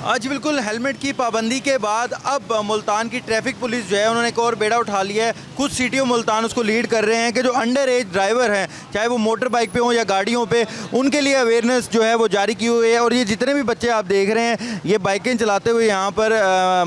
आज बिल्कुल हेलमेट की पाबंदी के बाद अब मुल्तान की ट्रैफिक पुलिस जो है उन्होंने एक और बेड़ा उठा लिया है। खुद सीटीओ मुल्तान उसको लीड कर रहे हैं कि जो अंडर एज ड्राइवर हैं, चाहे वो मोटर बाइक पे हों या गाड़ियों पे, उनके लिए अवेयरनेस जो है वो जारी की हुई है। और ये जितने भी बच्चे आप देख रहे हैं ये बाइकें चलाते हुए यहाँ पर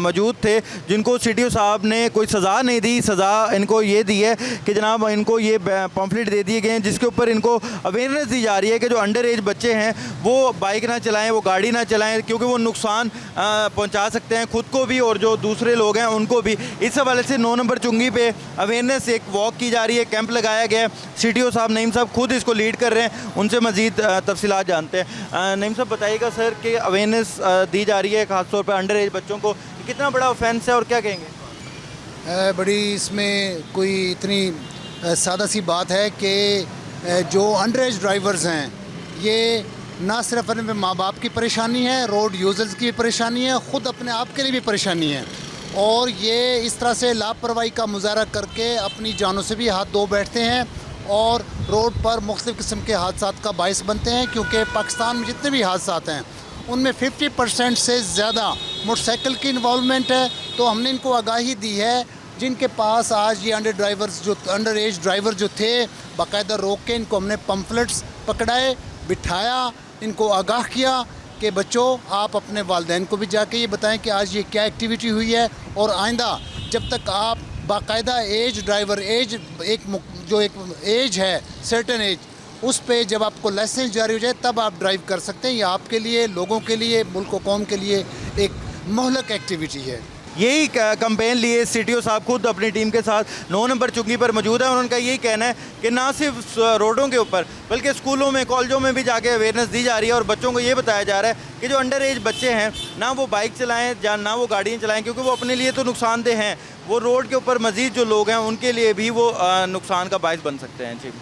मौजूद थे, जिनको सीटीओ साहब ने कोई सज़ा नहीं दी। सज़ा इनको ये दी है कि जनाब इनको ये पम्फलेट दे दिए गए हैं जिसके ऊपर इनको अवेयरनेस दी जा रही है कि जो अंडर एज बच्चे हैं वो बाइक ना चलाएँ, वो गाड़ी ना चलाएँ, क्योंकि वो नुकसान पहुंचा सकते हैं खुद को भी और जो दूसरे लोग हैं उनको भी। इस हवाले से 9 नंबर चुंगी पे अवेयरनेस एक वॉक की जा रही है, कैंप लगाया गया है। सीटीओ साहब नईम साहब खुद इसको लीड कर रहे हैं, उनसे मज़ीद तफसीलात जानते हैं। नईम साहब बताइएगा सर कि अवेयरनेस दी जा रही है ख़ासतौर पर अंडर एज बच्चों को, कितना बड़ा ऑफेंस है और क्या कहेंगे? बड़ी इसमें कोई इतनी सादा सी बात है कि जो अंडर एज ड्राइवर्स हैं ये ना सिर्फ अपने माँ बाप की परेशानी है, रोड यूज़र्स की परेशानी है, ख़ुद अपने आप के लिए भी परेशानी है। और ये इस तरह से लापरवाही का मुजाहरा करके अपनी जानों से भी हाथ धो बैठते हैं और रोड पर मुख्तलिफ़ किस्म के हादसात का बाइस बनते हैं। क्योंकि पाकिस्तान में जितने भी हादसात हैं उनमें 50% से ज़्यादा मोटरसाइकिल की इन्वॉल्वमेंट है। तो हमने इनको आगाही दी है, जिनके पास आज ये अंडर एज ड्राइवर जो थे, बाकायदा रोक के इनको हमने पम्फलेट्स पकड़ाए, बिठाया, इनको आगाह किया कि बच्चों आप अपने वालिदैन को भी जाके ये बताएं कि आज ये क्या एक्टिविटी हुई है। और आइंदा जब तक आप बाकायदा एज ड्राइवर एक एज है सर्टेन एज, उस पे जब आपको लाइसेंस जारी हो जाए तब आप ड्राइव कर सकते हैं। ये आपके लिए, लोगों के लिए, मुल्क व कौम के लिए एक मोहलक एक्टिविटी है। यही कैंपेन लिए सीटीओ साहब खुद अपनी टीम के साथ 9 नंबर चुंगी पर मौजूद है और उनका यही कहना है कि ना सिर्फ रोडों के ऊपर बल्कि स्कूलों में, कॉलेजों में भी जाके अवेयरनेस दी जा रही है और बच्चों को ये बताया जा रहा है कि जो अंडर एज बच्चे हैं ना वो बाइक चलाएं या ना वो गाड़ियाँ चलाएं, क्योंकि वो अपने लिए तो नुकसानदेह हैं, वो रोड के ऊपर मज़ीद जो लोग हैं उनके लिए भी वो नुकसान का बायस बन सकते हैं। जी।